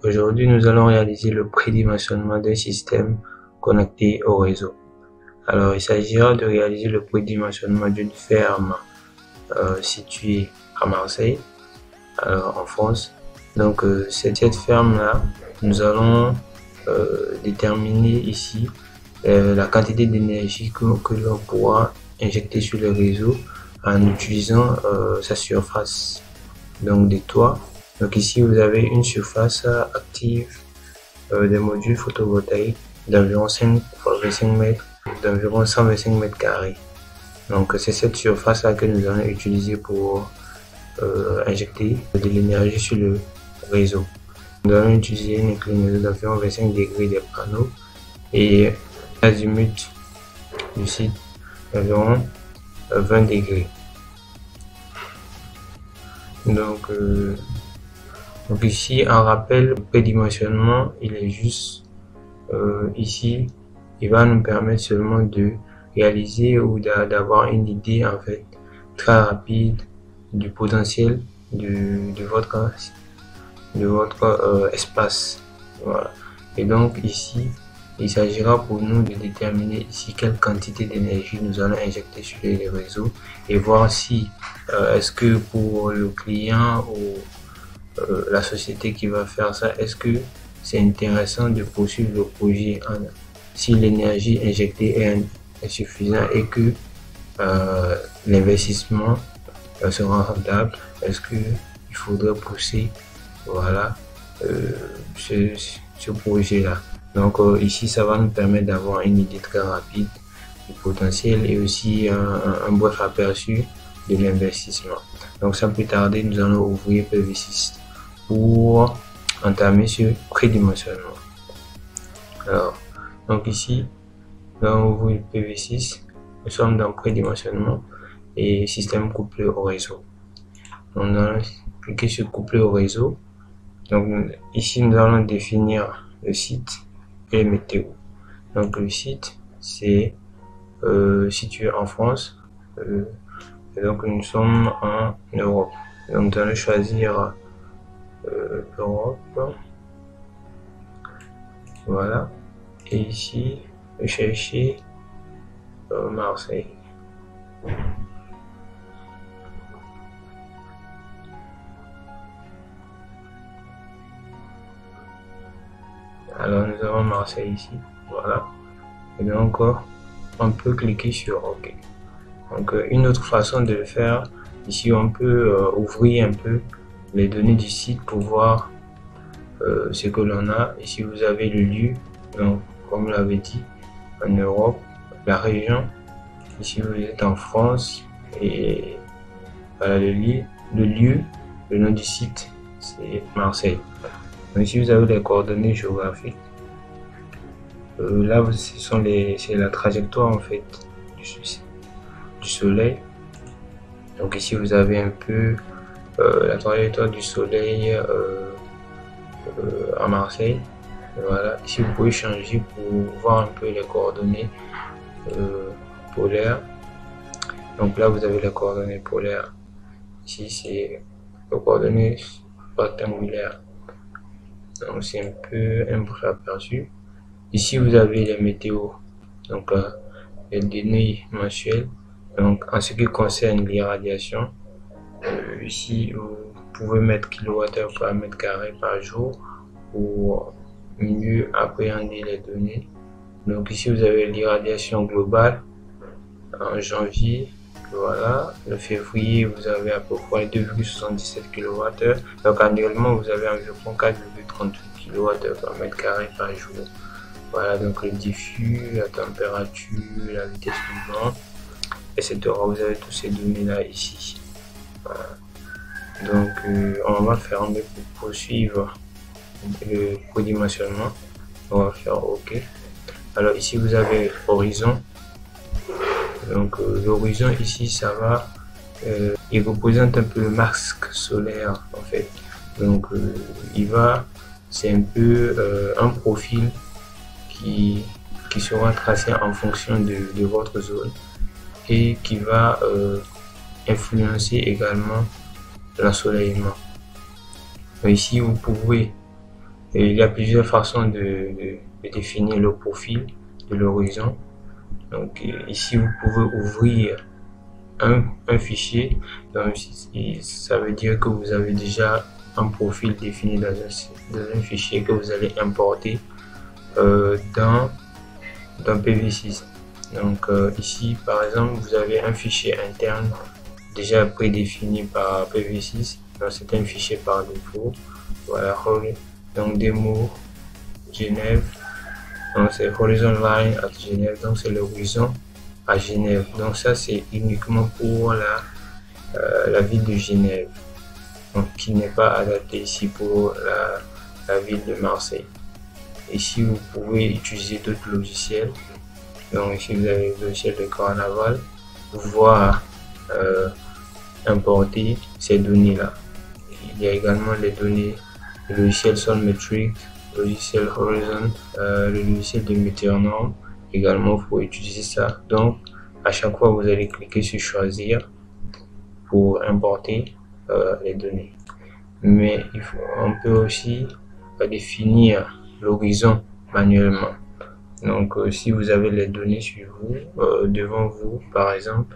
Aujourd'hui, nous allons réaliser le prédimensionnement d'un système connecté au réseau. Alors, il s'agira de réaliser le prédimensionnement d'une ferme située à Marseille, en France. Donc, cette ferme-là, nous allons déterminer ici la quantité d'énergie que l'on pourra injecter sur le réseau en utilisant sa surface, donc des toits. Donc ici vous avez une surface active des modules photovoltaïques d'environ 5 x 25 mètres, d'environ 125 mètres carrés. Donc c'est cette surface là que nous allons utiliser pour injecter de l'énergie sur le réseau. Nous allons utiliser une inclinaison d'environ 25 degrés des panneaux et l'azimut du site d'environ 20 degrés. Donc ici, un rappel, le prédimensionnement, il est juste ici, il va nous permettre seulement de réaliser ou d'avoir une idée en fait très rapide du potentiel de votre espace. Voilà. Et donc ici, il s'agira pour nous de déterminer ici quelle quantité d'énergie nous allons injecter sur les réseaux et voir si est-ce que pour le client ou la société qui va faire ça, est-ce que c'est intéressant de poursuivre le projet si l'énergie injectée est insuffisante et que l'investissement sera rentable. Est-ce que il faudrait pousser, voilà, ce projet là. Donc ici ça va nous permettre d'avoir une idée très rapide du potentiel et aussi un bref aperçu de l'investissement. Donc sans plus tarder, nous allons ouvrir PV6 pour entamer ce prédimensionnement. Alors, donc ici, nous allons ouvrir PV6, nous sommes dans prédimensionnement et système couplé au réseau. Donc, nous allons cliquer sur couplé au réseau. Donc ici, nous allons définir le site et les météo. Donc le site, c'est situé en France. Et donc nous sommes en Europe. Donc nous allons choisir Europe. Voilà. Et ici, chercher Marseille. Alors nous avons Marseille ici. Voilà. Et donc on peut cliquer sur OK. Donc une autre façon de le faire, ici on peut ouvrir un peu les données du site pour voir ce que l'on a. Ici vous avez le lieu, donc comme je l'avais dit, en Europe, la région. Ici vous êtes en France et voilà le lieu, le nom du site c'est Marseille. Donc ici vous avez les coordonnées géographiques. Là c'est la trajectoire en fait du soleil. Donc ici vous avez un peu la trajectoire du soleil à Marseille. Voilà, ici vous pouvez changer pour voir un peu les coordonnées polaires. Donc là vous avez les coordonnées polaires. Ici c'est les coordonnées rectangulaires. Donc c'est un peu un bref aperçu. Ici vous avez les météos, donc les données mensuelles. Donc en ce qui concerne l'irradiation, ici vous pouvez mettre kWh par mètre carré par jour pour mieux appréhender les données. Donc ici vous avez l'irradiation globale en janvier. Voilà, le février vous avez à peu près 2,77 kWh. Donc annuellement vous avez environ 4,38 kWh par mètre carré par jour. Voilà, donc le diffus, la température, la vitesse du vent, etc. Vous avez tous ces données là ici. Voilà. Donc on va fermer pour poursuivre le prédimensionnement. On va faire OK. Alors ici vous avez horizon. Donc l'horizon ici ça va, il représente un peu le masque solaire en fait. Donc c'est un peu un profil qui sera tracé en fonction de votre zone et qui va influencer également l'ensoleillement. Ici vous pouvez Et il y a plusieurs façons de définir le profil de l'horizon. Donc ici, vous pouvez ouvrir un fichier. Donc ça veut dire que vous avez déjà un profil défini dans un fichier que vous allez importer dans PV6. Donc ici, par exemple, vous avez un fichier interne déjà prédéfini par PV6. Donc c'est un fichier par défaut. Voilà, donc démo Genève. Donc c'est Horizon Line at Genève. Donc c'est l'horizon à Genève. Donc ça c'est uniquement pour la ville de Genève. Donc qui n'est pas adapté ici pour la ville de Marseille. Ici vous pouvez utiliser d'autres logiciels. Donc ici vous avez le logiciel de Carnaval pour pouvoir importer ces données là. Il y a également les données, le logiciel Solmetric, le logiciel Horizon, le logiciel de Meteornorm également pour utiliser ça. Donc à chaque fois vous allez cliquer sur choisir pour importer les données. Mais on peut aussi définir l'horizon manuellement. Donc si vous avez les données sur vous, devant vous par exemple,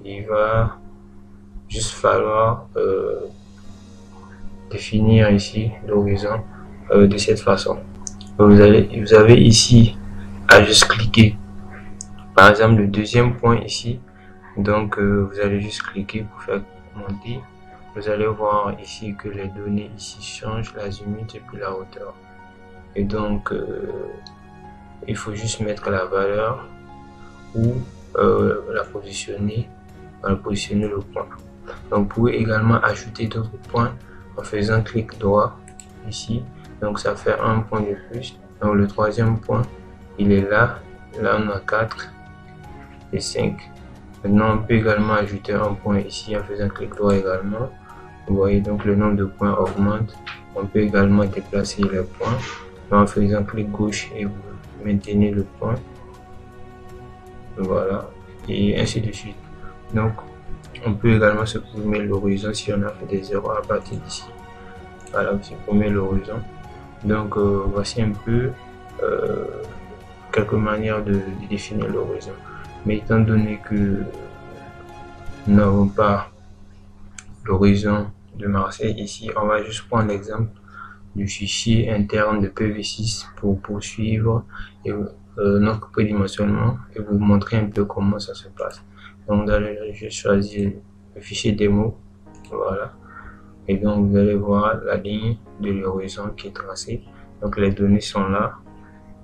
il va juste falloir définir ici l'horizon de cette façon. Vous avez ici à juste cliquer, par exemple le deuxième point ici. Donc vous allez juste cliquer pour faire monter. Vous allez voir ici que les données ici changent, l'azimut et puis la hauteur. Et donc il faut juste mettre la valeur ou positionner le point. Donc vous pouvez également ajouter d'autres points en faisant clic droit ici. Donc ça fait un point de plus. Donc le troisième point il est là. Là on a 4 et 5. Maintenant on peut également ajouter un point ici en faisant clic droit également. Vous voyez donc le nombre de points augmente. On peut également déplacer les points en faisant clic gauche et vous maintenez le point. Voilà, et ainsi de suite. Donc on peut également supprimer l'horizon si on a fait des erreurs à partir d'ici. Voilà, vous supprimez l'horizon. Donc voici un peu quelques manières de définir l'horizon. Mais étant donné que nous n'avons pas l'horizon de Marseille ici, on va juste prendre l'exemple du fichier interne de PV6 pour poursuivre notre prédimensionnement et vous montrer un peu comment ça se passe. Donc je choisis le fichier démo, voilà, et donc vous allez voir la ligne de l'horizon qui est tracée. Donc les données sont là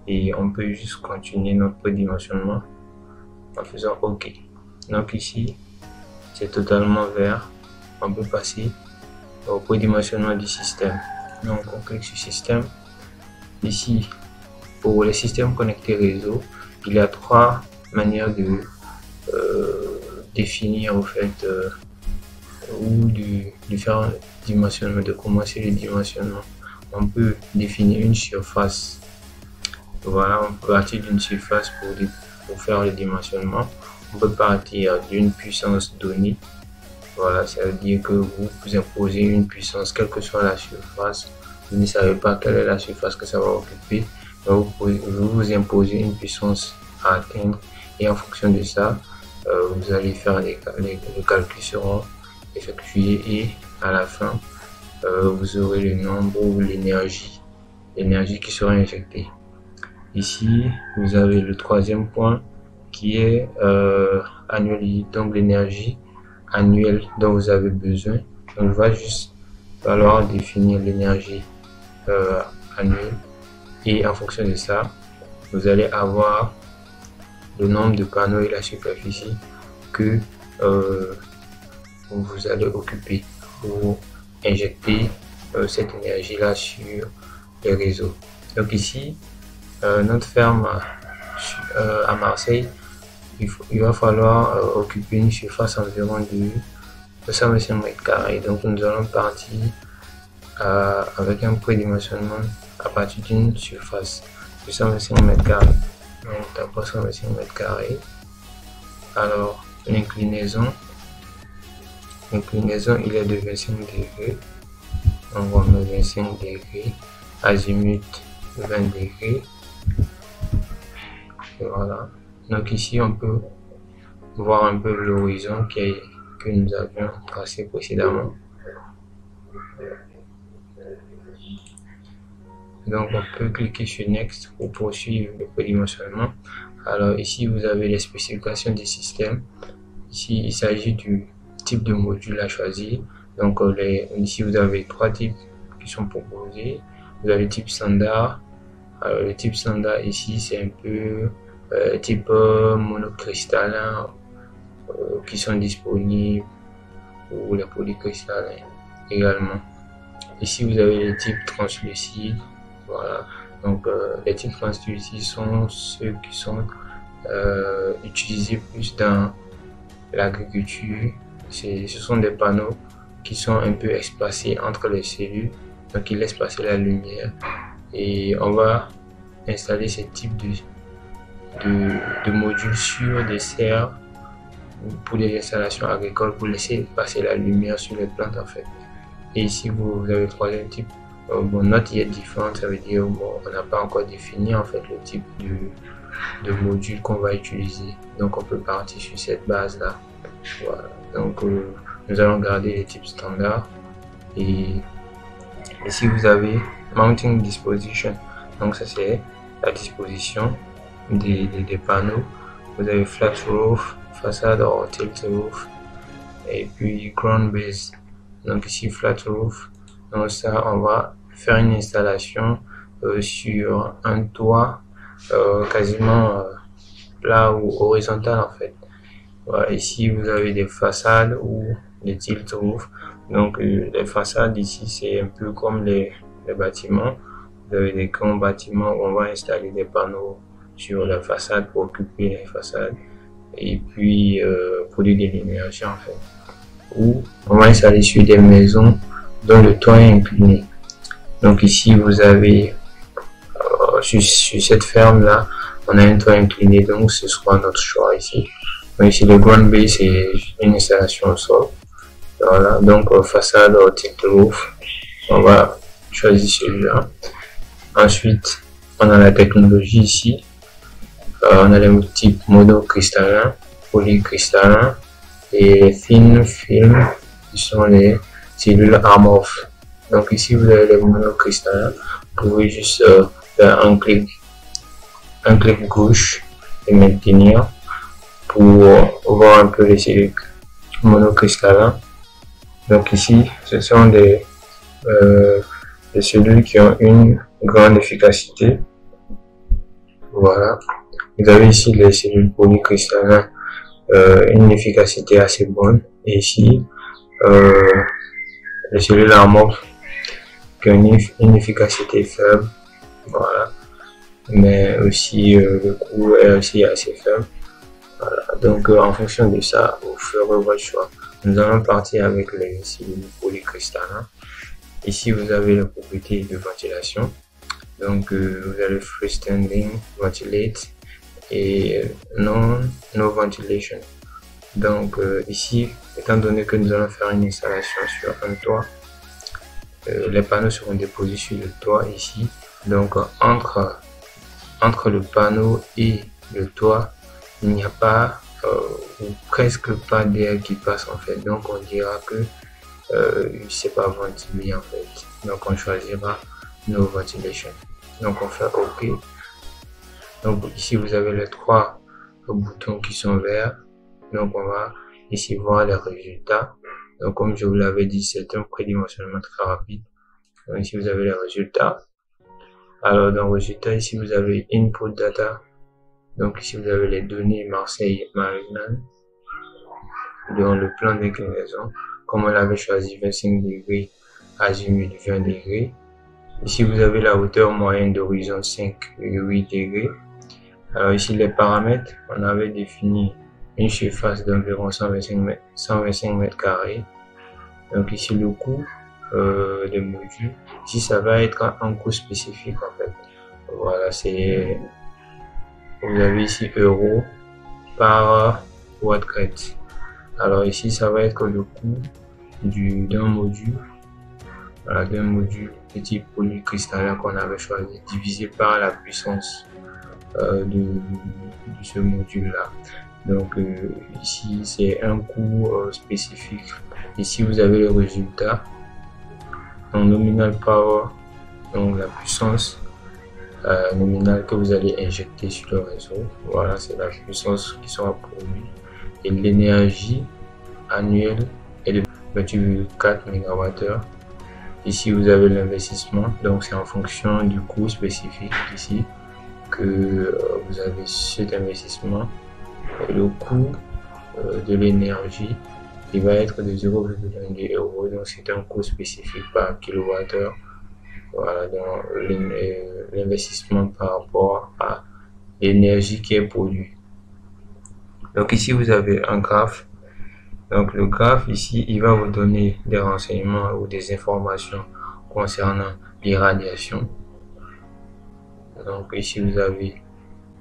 et on peut juste continuer notre prédimensionnement en faisant OK. Donc ici c'est totalement vert. On peut passer au prédimensionnement du système. Donc on clique sur système. Ici pour les systèmes connectés réseau, il y a 3 manières de définir au fait ou de faire un dimensionnement, de commencer le dimensionnement. On peut définir une surface. Voilà, on peut partir d'une surface pour faire le dimensionnement. On peut partir d'une puissance donnée. Voilà, ça veut dire que vous imposez une puissance, quelle que soit la surface. Vous ne savez pas quelle est la surface que ça va occuper. Donc vous imposez une puissance à atteindre et en fonction de ça, vous allez faire les calculs seront effectués et à la fin, vous aurez le nombre ou l'énergie qui sera injectée. Ici, vous avez le troisième point qui est annuel, donc l'énergie annuelle dont vous avez besoin. Donc, il va juste falloir définir l'énergie annuelle et en fonction de ça, vous allez avoir le nombre de panneaux et la superficie que vous allez occuper pour injecter cette énergie là sur les réseaux. Donc ici, notre ferme à Marseille, il va falloir occuper une surface environ de 225 mètres carrés. Donc nous allons partir avec un prédimensionnement à partir d'une surface de 125 mètres carrés. Donc d'abord 125 mètres carrés. Alors l'inclinaison il est de 25 degrés. Donc on met 25 degrés. azimut 20 degrés. Et voilà. Donc ici, on peut voir un peu l'horizon que nous avions tracé précédemment. Donc on peut cliquer sur Next pour poursuivre le prédimensionnement. Alors ici vous avez les spécifications du système. Ici il s'agit du type de module à choisir. Donc ici vous avez 3 types qui sont proposés. Vous avez le type standard. Alors le type standard ici c'est un peu type monocristallin qui sont disponibles, ou les polycristallins également. Ici vous avez les types translucides. Voilà, donc les types translucides sont ceux qui sont utilisés plus dans l'agriculture. Ce sont des panneaux qui sont un peu espacés entre les cellules, donc ils laissent passer la lumière, et on va installer ce type de modules sur des serres pour des installations agricoles pour laisser passer la lumière sur les plantes en fait. Et ici vous avez le troisième type. Bon, not yet defined, ça veut dire bon, on n'a pas encore défini en fait le type de module qu'on va utiliser. Donc on peut partir sur cette base là. Voilà. Donc nous allons garder les types standards. Et ici vous avez mounting disposition. Donc ça c'est la disposition des panneaux. Vous avez flat roof, façade or tilt roof, et puis ground base. Donc ici flat roof. Donc ça, on va faire une installation sur un toit quasiment plat ou horizontal en fait. Voilà, ici vous avez des façades ou des tilt roof. Donc les façades ici c'est un peu comme les bâtiments. Vous avez des grands bâtiments où on va installer des panneaux sur la façade pour occuper les façades et puis produire de l'énergie en fait. Ou on va installer sur des maisons dont le toit est incliné. Donc ici vous avez sur cette ferme là on a un toit incliné, donc ce sera notre choix ici. Donc ici le ground base c'est une installation au sol. Voilà, donc façade tilt roof, on va choisir celui-là. Ensuite on a la technologie ici, on a les types monocristallin, polycristallin et thin film qui sont les cellules amorphes. Donc ici vous avez les monocristallins. Vous pouvez juste faire un clic gauche et maintenir pour voir un peu les cellules monocristallins. Donc ici ce sont des cellules qui ont une grande efficacité. Voilà. Vous avez ici les cellules polycristallins, une efficacité assez bonne, et ici les cellules amorphes qui ont une efficacité faible. Voilà, mais aussi le coût est aussi assez faible. Voilà. Donc en fonction de ça vous ferez votre choix. Nous allons partir avec les cellules polycristallins. Ici vous avez les propriétés de ventilation. Donc vous avez freestanding, ventilate et no ventilation. Donc ici, étant donné que nous allons faire une installation sur un toit, les panneaux seront déposés sur le toit ici. Donc entre le panneau et le toit, il n'y a pas ou presque pas d'air qui passe en fait. Donc on dira que c'est pas ventilé en fait. Donc on choisira no ventilation. Donc on fait OK. Donc ici vous avez les 3 boutons qui sont verts. Donc on va ici voir les résultats. Donc comme je vous l'avais dit, c'est un prédimensionnement très rapide. Donc ici vous avez les résultats. Alors dans résultats, ici vous avez input data. Donc ici vous avez les données Marseille-Marignane dans le plan d'inclinaison. Comme on l'avait choisi 25 degrés, azimut 20 degrés. Ici vous avez la hauteur moyenne d'horizon 5,8 degrés. Alors ici les paramètres, on avait défini une surface d'environ 125 mètres carrés. Donc ici le coût des modules, ici ça va être un coût spécifique en fait. Voilà, c'est, vous avez ici euros par watt-crête. Alors ici ça va être le coût d'un module voilà, d'un module de type polycristallin qu'on avait choisi, divisé par la puissance de ce module là. Donc ici c'est un coût spécifique. Ici vous avez le résultat, donc nominal power, donc la puissance nominale que vous allez injecter sur le réseau. Voilà, c'est la puissance qui sera produite, et l'énergie annuelle est de 28,4 MWh. Ici vous avez l'investissement, donc c'est en fonction du coût spécifique ici que vous avez cet investissement. Et le coût de l'énergie, il va être de 0,1 euros, donc c'est un coût spécifique par kilowattheure. Voilà, donc l'investissement par rapport à l'énergie qui est produite. Donc ici vous avez un graphe. Donc le graphe ici, il va vous donner des renseignements ou des informations concernant l'irradiation. Donc ici vous avez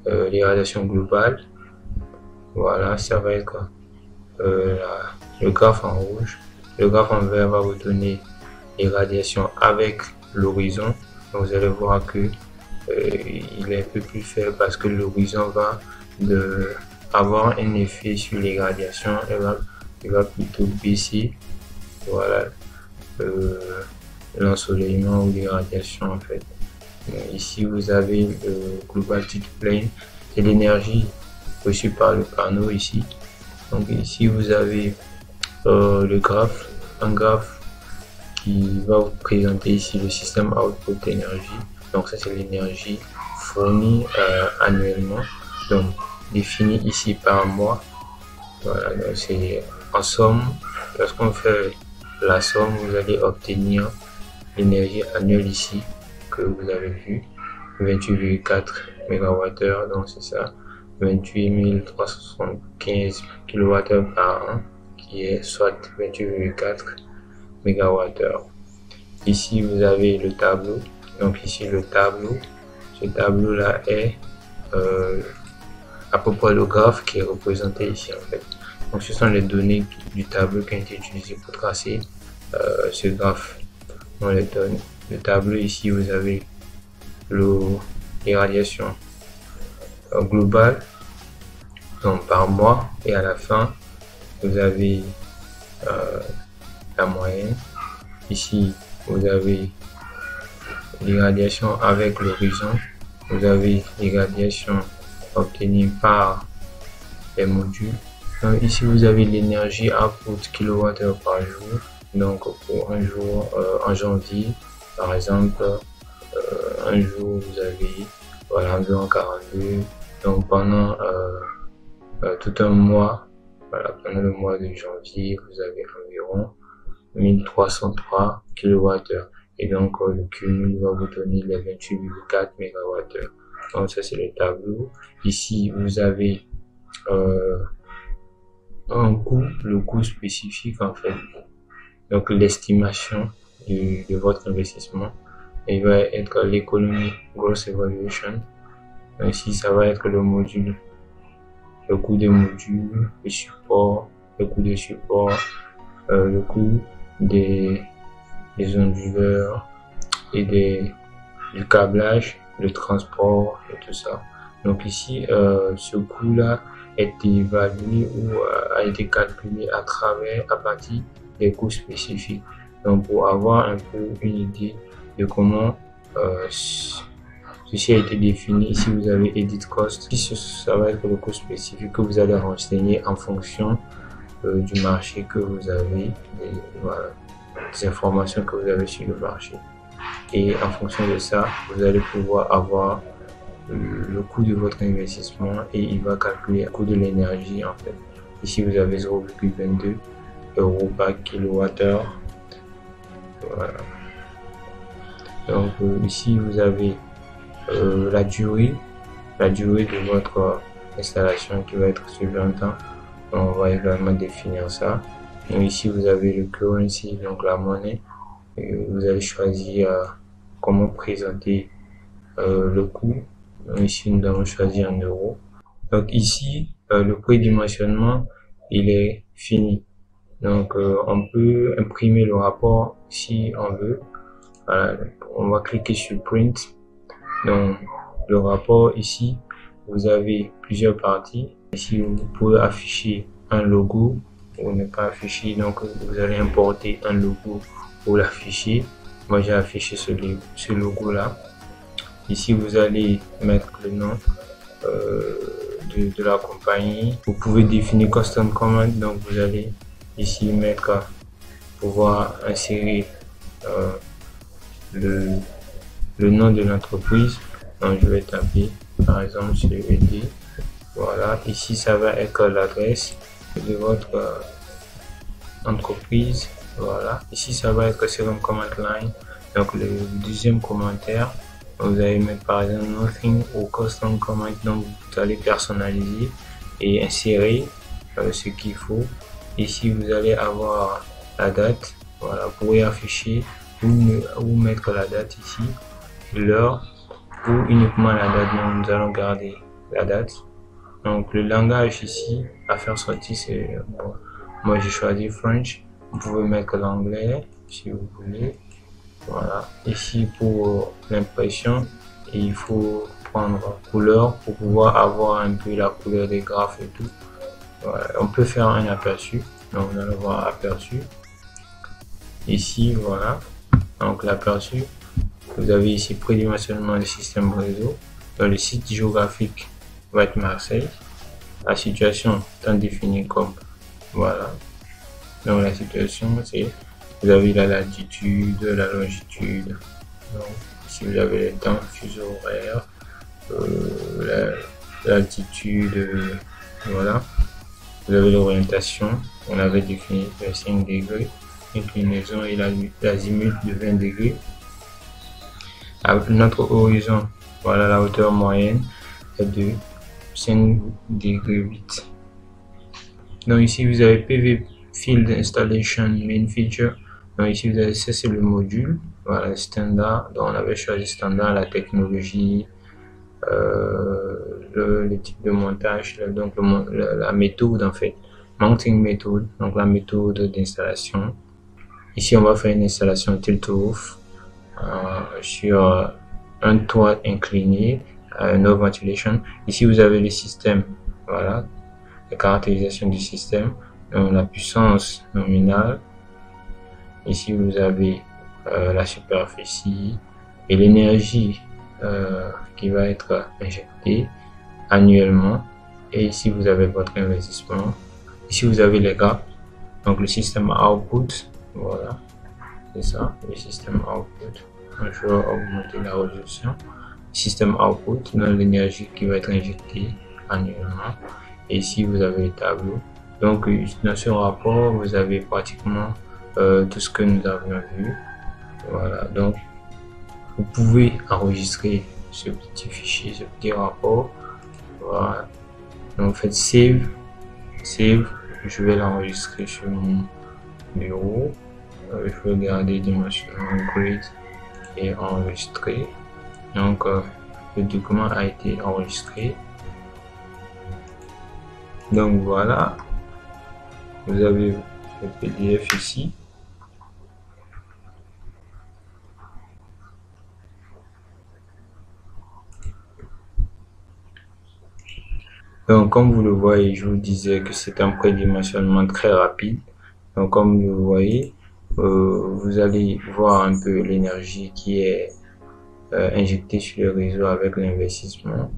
l'irradiation globale. Voilà, ça va être le graphe en rouge. Le graphe en vert va vous donner l'irradiation avec l'horizon. Vous allez voir que il est un peu plus faible parce que l'horizon va avoir un effet sur l'irradiation. Il va plutôt baisser, voilà, l'ensoleillement ou l'irradiation en fait. Ici vous avez le global tilt plane, c'est l'énergie reçue par le panneau ici. Donc ici vous avez le graphe, un graphe qui va vous présenter ici le système output d'énergie. Donc ça c'est l'énergie fournie annuellement, donc définie ici par mois. Voilà, donc c'est en somme, lorsqu'on fait la somme, vous allez obtenir l'énergie annuelle ici que vous avez vu, 28,4 MWh, donc c'est ça, 28 375 kWh par an, qui est soit 28,4 MWh. Ici vous avez le tableau, donc ici le tableau, ce tableau là est à peu près le graphe qui est représenté ici en fait. Donc ce sont les données du tableau qui ont été utilisées pour tracer ce graphe. On les donne. Le tableau ici vous avez l'irradiation globale, donc par mois, et à la fin vous avez la moyenne. Ici vous avez l'irradiation avec l'horizon, vous avez l'irradiation obtenue par les modules. Donc ici vous avez l'énergie output kWh par jour. Donc pour un jour en janvier par exemple, un jour vous avez voilà, environ 42. Donc pendant tout un mois, voilà, pendant le mois de janvier vous avez environ 1303 kWh. Et donc le cumul va vous donner les 28,4 MWh. Donc ça c'est le tableau. Ici vous avez un coût, le coût spécifique en fait. Donc l'estimation de votre investissement. Il va être l'économie gross evaluation. Donc ici ça va être le module, le coût des modules, le support, le coût de support, le coût des onduleurs et du câblage, le transport et tout ça. Donc ici ce coût là est évalué ou a été calculé à partir des coûts spécifiques. Donc pour avoir un peu une idée de comment ceci a été défini, ici vous avez edit cost. Ici ça va être le coût spécifique que vous allez renseigner en fonction du marché que vous avez, voilà, des informations que vous avez sur le marché. Et en fonction de ça, vous allez pouvoir avoir le coût de votre investissement et il va calculer le coût de l'énergie en fait. Ici vous avez 0,22 euros par kilowattheure. Voilà. Donc ici vous avez la durée de votre installation qui va être sur 20 ans. On va également définir ça. Donc ici vous avez le currency, donc la monnaie. Et vous allez choisir comment présenter le coût. Donc ici nous avons choisi en euros. Donc ici le prédimensionnement il est fini. Donc on peut imprimer le rapport si on veut. Voilà, on va cliquer sur Print. Donc le rapport ici, vous avez plusieurs parties. Ici vous pouvez afficher un logo ou ne pas afficher. Donc vous allez importer un logo pour l'afficher. Moi j'ai affiché ce logo là. Ici vous allez mettre le nom de la compagnie. Vous pouvez définir custom command. Donc vous allez ici mettre, pouvoir insérer le nom de l'entreprise. Donc je vais taper par exemple sur ED. Voilà, ici ça va être l'adresse de votre entreprise. Voilà, ici ça va être sur un command line. Donc le deuxième commentaire, vous allez mettre par exemple nothing ou custom comment. Donc vous allez personnaliser et insérer ce qu'il faut. Ici vous allez avoir la date. Voilà, vous pouvez afficher ou mettre la date ici, l'heure ou uniquement la date. Donc nous allons garder la date. Donc le langage ici à faire sortir, c'est bon, moi j'ai choisi French. Vous pouvez mettre l'anglais si vous voulez. Voilà, ici pour l'impression, il faut prendre couleur pour pouvoir avoir un peu la couleur des graphes et tout. Voilà, on peut faire un aperçu. Donc on allons voir aperçu. Ici voilà, donc l'aperçu, vous avez ici prédimensionnement du système réseau. Dans le site géographique va être Marseille. La situation étant définie comme voilà. Donc la situation c'est, vous avez la latitude, la longitude. Donc ici vous avez les temps, fuseau horaire, l'altitude, voilà. Vous avez l'orientation, on avait défini 5 degrés, inclinaison et l'azimut de 20 degrés. Notre horizon, voilà, la hauteur moyenne est de 5 degrés 8. Donc ici vous avez PV Field Installation Main Feature. Donc ici vous avez, ça c'est le module, voilà, standard. Donc on avait choisi standard, la technologie, le type de montage, donc la méthode en fait, mounting méthode, donc la méthode d'installation. Ici on va faire une installation tilt-off sur un toit incliné, no ventilation. Ici vous avez le système, voilà, la caractérisation du système, donc la puissance nominale. Ici vous avez la superficie et l'énergie qui va être injectée annuellement. Et ici vous avez votre investissement. Ici vous avez les gaps, donc le système output, voilà, c'est ça, le système output. Je vais augmenter la résolution. Système output, dans l'énergie qui va être injectée annuellement. Et ici vous avez le tableau. Donc dans ce rapport vous avez pratiquement tout ce que nous avions vu. Voilà, donc vous pouvez enregistrer ce petit fichier, ce petit rapport. Voilà, donc faites save. Je vais l'enregistrer sur mon bureau. Je vais garder dimensionnement grid et enregistrer. Donc le document a été enregistré. Donc voilà, vous avez le PDF ici. Donc comme vous le voyez, je vous disais que c'est un prédimensionnement très rapide. Donc comme vous le voyez, vous allez voir un peu l'énergie qui est injectée sur le réseau avec l'investissement.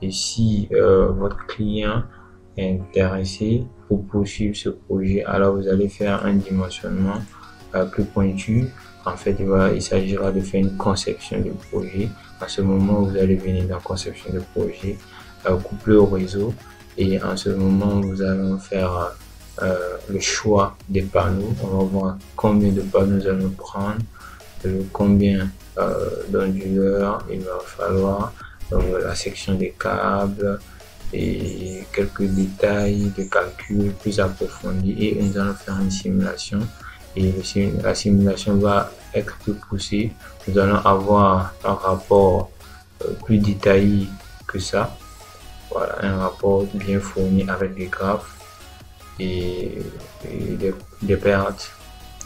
Et si votre client est intéressé pour poursuivre ce projet, alors vous allez faire un dimensionnement plus pointu. En fait, il s'agira de faire une conception de projet. À ce moment, vous allez venir dans la conception de projet, couplé au réseau, et en ce moment, vous allez faire le choix des panneaux. On va voir combien de panneaux nous allons prendre, combien d'onduleurs il va falloir, la section des câbles et quelques détails de calcul plus approfondis, et nous allons faire une simulation. Et la simulation va être plus poussée. Nous allons avoir un rapport plus détaillé que ça. Voilà, un rapport bien fourni avec des graphes. et, des pertes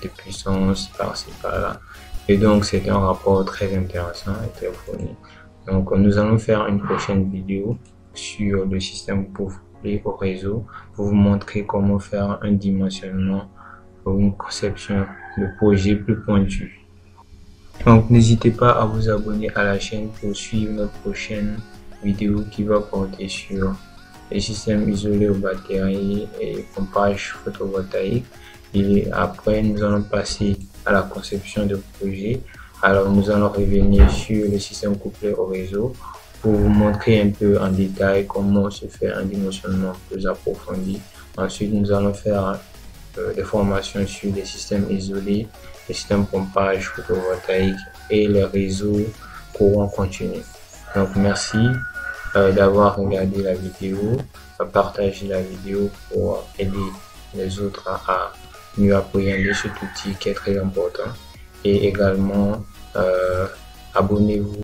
de puissance par-ci par-là. Et donc c'est un rapport très intéressant et très fourni. Donc nous allons faire une prochaine vidéo sur le système couplé au réseau pour vous montrer comment faire un dimensionnement ou une conception de projet plus pointu. Donc n'hésitez pas à vous abonner à la chaîne pour suivre notre prochaine vidéo qui va porter sur les systèmes isolés aux batteries et pompage photovoltaïque. Et après nous allons passer à la conception de projet. Alors nous allons revenir sur le système couplé au réseau pour vous montrer un peu en détail comment se fait un dimensionnement plus approfondi. Ensuite nous allons faire des formations sur les systèmes isolés, les systèmes pompage photovoltaïque et les réseaux courant continu. Donc merci d'avoir regardé la vidéo, partager la vidéo pour aider les autres à mieux appréhender cet outil qui est très important, et également abonnez-vous